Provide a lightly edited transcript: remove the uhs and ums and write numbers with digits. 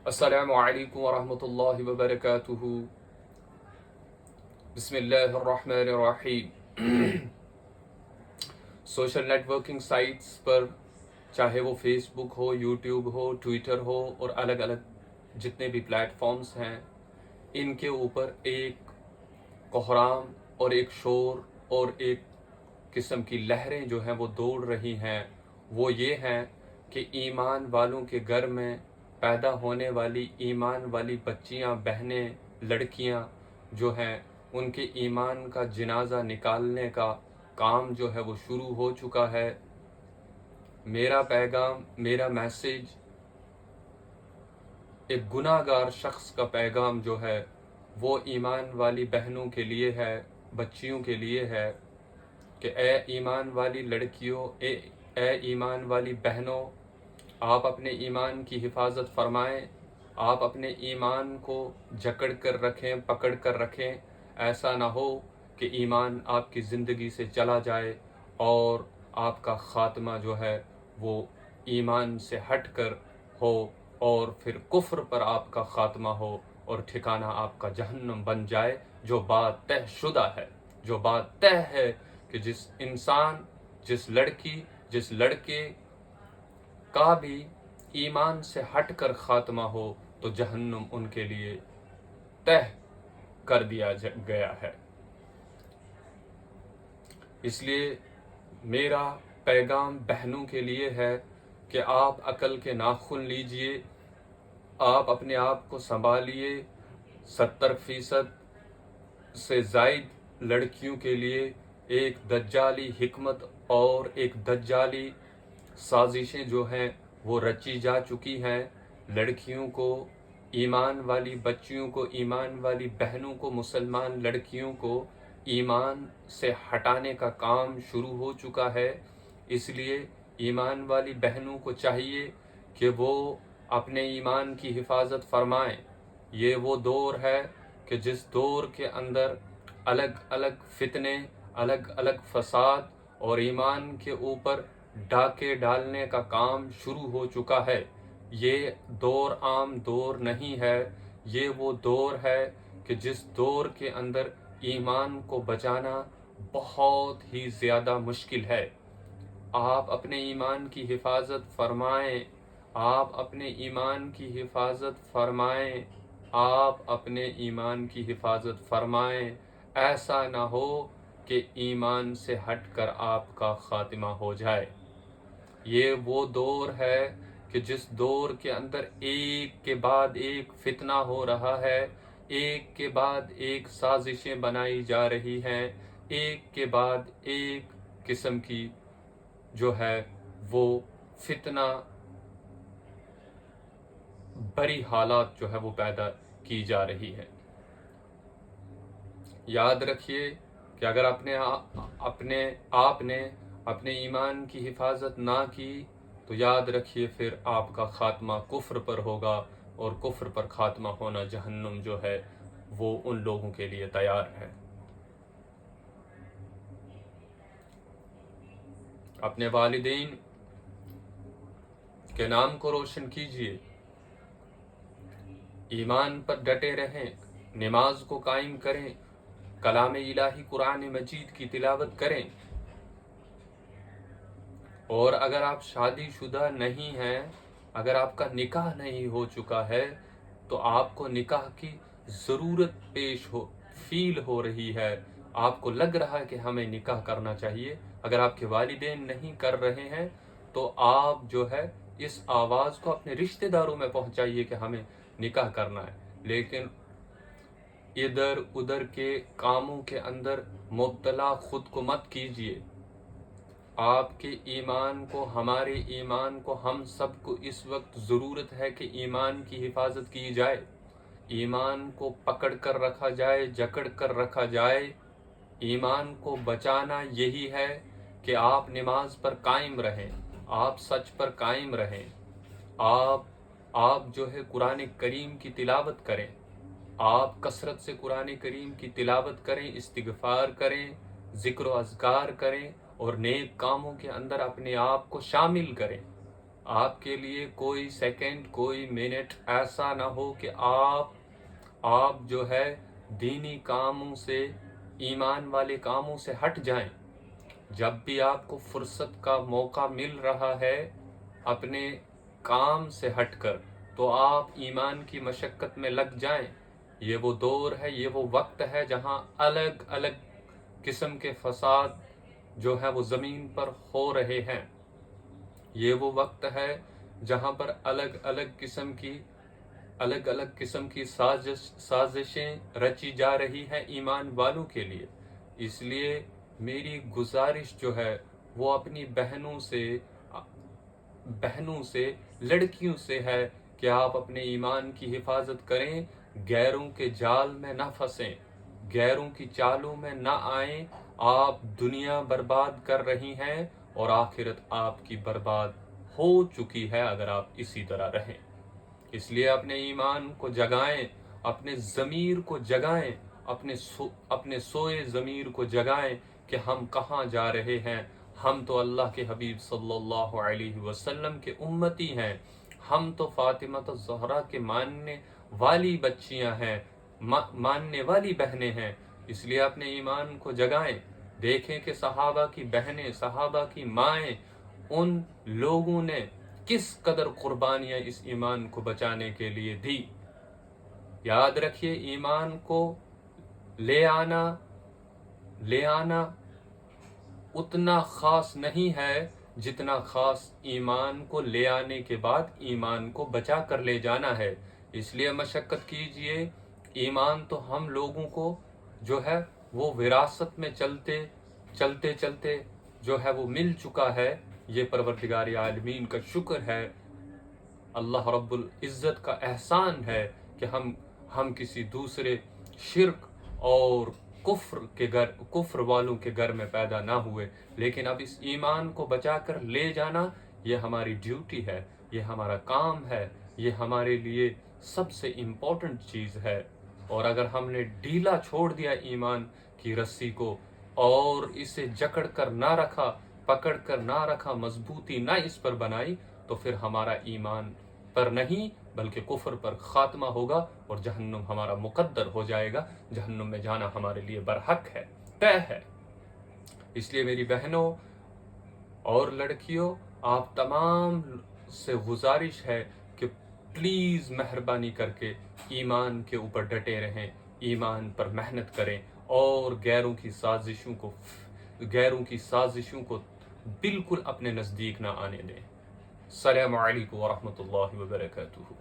السلام علیکم ورحمۃ اللہ وبرکاتہ۔ بسم اللہ الرحمن الرحیم۔ سوشل نیٹ ورکنگ سائٹس پر، چاہے وہ فیس بک ہو، یوٹیوب ہو، ٹویٹر ہو اور الگ الگ جتنے بھی پلیٹ فارمز ہیں، ان کے اوپر ایک کوہرام اور ایک شور اور ایک قسم کی لہریں جو ہیں وہ دوڑ رہی ہیں۔ وہ یہ ہیں کہ ایمان والوں کے گھر میں پیدا ہونے والی ایمان والی بچیاں، بہنیں، لڑکیاں جو ہیں، ان کے ایمان کا جنازہ نکالنے کا کام جو ہے وہ شروع ہو چکا ہے۔ میرا پیغام، میرا میسج ایک گناہ گار شخص کا پیغام جو ہے وہ ایمان والی بہنوں کے لیے ہے، بچیوں کے لیے ہے کہ اے ایمان والی لڑکیوں، اے ایمان والی بہنوں، آپ اپنے ایمان کی حفاظت فرمائیں، آپ اپنے ایمان کو جکڑ کر رکھیں، پکڑ کر رکھیں۔ ایسا نہ ہو کہ ایمان آپ کی زندگی سے چلا جائے اور آپ کا خاتمہ جو ہے وہ ایمان سے ہٹ کر ہو اور پھر کفر پر آپ کا خاتمہ ہو اور ٹھکانہ آپ کا جہنم بن جائے، جو بات طے شدہ ہے، جو بات طے ہے کہ جس انسان، جس لڑکی، جس لڑکے کا بھی ایمان سے ہٹ کر خاتمہ ہو تو جہنم ان کے لیے طے کر دیا گیا ہے۔ اس لیے میرا پیغام بہنوں کے لیے ہے کہ آپ عقل کے ناخن لیجئے، آپ اپنے آپ کو سنبھالیے۔ 70% سے زائد لڑکیوں کے لیے ایک دجالی حکمت اور ایک دجالی سازشیں جو ہیں وہ رچی جا چکی ہیں۔ لڑکیوں کو، ایمان والی بچیوں کو، ایمان والی بہنوں کو، مسلمان لڑکیوں کو ایمان سے ہٹانے کا کام شروع ہو چکا ہے۔ اس لیے ایمان والی بہنوں کو چاہیے کہ وہ اپنے ایمان کی حفاظت فرمائیں۔ یہ وہ دور ہے کہ جس دور کے اندر الگ الگ فتنے، الگ الگ فساد اور ایمان کے اوپر ڈاکے ڈالنے کا کام شروع ہو چکا ہے۔ یہ دور عام دور نہیں ہے، یہ وہ دور ہے کہ جس دور کے اندر ایمان کو بچانا بہت ہی زیادہ مشکل ہے۔ آپ اپنے ایمان کی حفاظت فرمائیں، آپ اپنے ایمان کی حفاظت فرمائیں، آپ اپنے ایمان کی حفاظت فرمائیں۔ ایسا نہ ہو کہ ایمان سے ہٹ کر آپ کا خاتمہ ہو جائے۔ یہ وہ دور ہے کہ جس دور کے اندر ایک کے بعد ایک فتنہ ہو رہا ہے، ایک کے بعد ایک سازشیں بنائی جا رہی ہیں، ایک کے بعد ایک قسم کی جو ہے وہ فتنہ بری حالات جو ہے وہ پیدا کی جا رہی ہے۔ یاد رکھیے کہ اگر آپ نے اپنے ایمان کی حفاظت نہ کی تو یاد رکھیے پھر آپ کا خاتمہ کفر پر ہوگا، اور کفر پر خاتمہ ہونا جہنم جو ہے وہ ان لوگوں کے لیے تیار ہے۔ اپنے والدین کے نام کو روشن کیجیے، ایمان پر ڈٹے رہیں، نماز کو قائم کریں، کلام الہی قرآن مجید کی تلاوت کریں، اور اگر آپ شادی شدہ نہیں ہیں، اگر آپ کا نکاح نہیں ہو چکا ہے تو آپ کو نکاح کی ضرورت فیل ہو رہی ہے، آپ کو لگ رہا ہے کہ ہمیں نکاح کرنا چاہیے۔ اگر آپ کے والدین نہیں کر رہے ہیں تو آپ جو ہے اس آواز کو اپنے رشتہ داروں میں پہنچائیے کہ ہمیں نکاح کرنا ہے، لیکن ادھر ادھر کے کاموں کے اندر مبتلا خود کو مت کیجیے۔ آپ کے ایمان کو، ہمارے ایمان کو، ہم سب کو اس وقت ضرورت ہے کہ ایمان کی حفاظت کی جائے، ایمان کو پکڑ کر رکھا جائے، جکڑ کر رکھا جائے۔ ایمان کو بچانا یہی ہے کہ آپ نماز پر قائم رہیں، آپ سچ پر قائم رہیں، آپ جو ہے قرآن کریم کی تلاوت کریں، آپ کثرت سے قرآن کریم کی تلاوت کریں، استغفار کریں، ذکر و اذکار کریں اور نیک کاموں کے اندر اپنے آپ کو شامل کریں۔ آپ کے لیے کوئی سیکنڈ کوئی منٹ ایسا نہ ہو کہ آپ جو ہے دینی کاموں سے ایمان والے کاموں سے ہٹ جائیں۔ جب بھی آپ کو فرصت کا موقع مل رہا ہے اپنے کام سے ہٹ کر تو آپ ایمان کی مشقت میں لگ جائیں۔ یہ وہ دور ہے، یہ وہ وقت ہے جہاں الگ الگ قسم کے فساد جو ہے وہ زمین پر ہو رہے ہیں۔ یہ وہ وقت ہے جہاں پر الگ الگ قسم کی سازشیں رچی جا رہی ہیں ایمان والوں کے لیے۔ اس لیے میری گزارش جو ہے وہ اپنی بہنوں سے لڑکیوں سے ہے کہ آپ اپنے ایمان کی حفاظت کریں، غیروں کے جال میں نہ پھنسیں، غیروں کی چالوں میں نہ آئیں۔ آپ دنیا برباد کر رہی ہیں اور آخرت آپ کی برباد ہو چکی ہے اگر آپ اسی طرح رہیں۔ اس لیے اپنے ایمان کو جگائیں، اپنے ضمیر کو جگائیں، اپنے سوئے ضمیر کو جگائیں کہ ہم کہاں جا رہے ہیں۔ ہم تو اللہ کے حبیب صلی اللہ علیہ وسلم کے امتی ہیں، ہم تو فاطمہ الزہرا کے ماننے والی بچیاں ہیں، ماننے والی بہنیں ہیں۔ اس لیے اپنے ایمان کو جگائیں، دیکھیں کہ صحابہ کی بہنیں، صحابہ کی مائیں، ان لوگوں نے کس قدر قربانیاں اس ایمان کو بچانے کے لیے دی۔ یاد رکھیے ایمان کو لے آنا اتنا خاص نہیں ہے جتنا خاص ایمان کو لے آنے کے بعد ایمان کو بچا کر لے جانا ہے۔ اس لیے مشقت کیجئے۔ ایمان تو ہم لوگوں کو جو ہے وہ وراثت میں چلتے جو ہے وہ مل چکا ہے۔ یہ پروردگار عالمین کا شکر ہے، اللہ رب العزت کا احسان ہے کہ ہم کسی دوسرے شرک اور کفر والوں کے گھر میں پیدا نہ ہوئے، لیکن اب اس ایمان کو بچا کر لے جانا یہ ہماری ڈیوٹی ہے، یہ ہمارا کام ہے، یہ ہمارے لیے سب سے امپورٹنٹ چیز ہے۔ اور اگر ہم نے ڈھیلا چھوڑ دیا ایمان کی رسی کو اور اسے جکڑ کر نہ رکھا، پکڑ کر نہ رکھا، مضبوطی نہ اس پر بنائی، تو پھر ہمارا ایمان پر نہیں بلکہ کفر پر خاتمہ ہوگا اور جہنم ہمارا مقدر ہو جائے گا۔ جہنم میں جانا ہمارے لیے برحق ہے، طے ہے۔ اس لیے میری بہنوں اور لڑکیوں، آپ تمام سے گزارش ہے کہ پلیز مہربانی کر کے ایمان کے اوپر ڈٹے رہیں، ایمان پر محنت کریں اور غیروں کی سازشوں کو بالکل اپنے نزدیک نہ آنے دیں۔ السلام علیکم ورحمۃ اللہ وبرکاتہ۔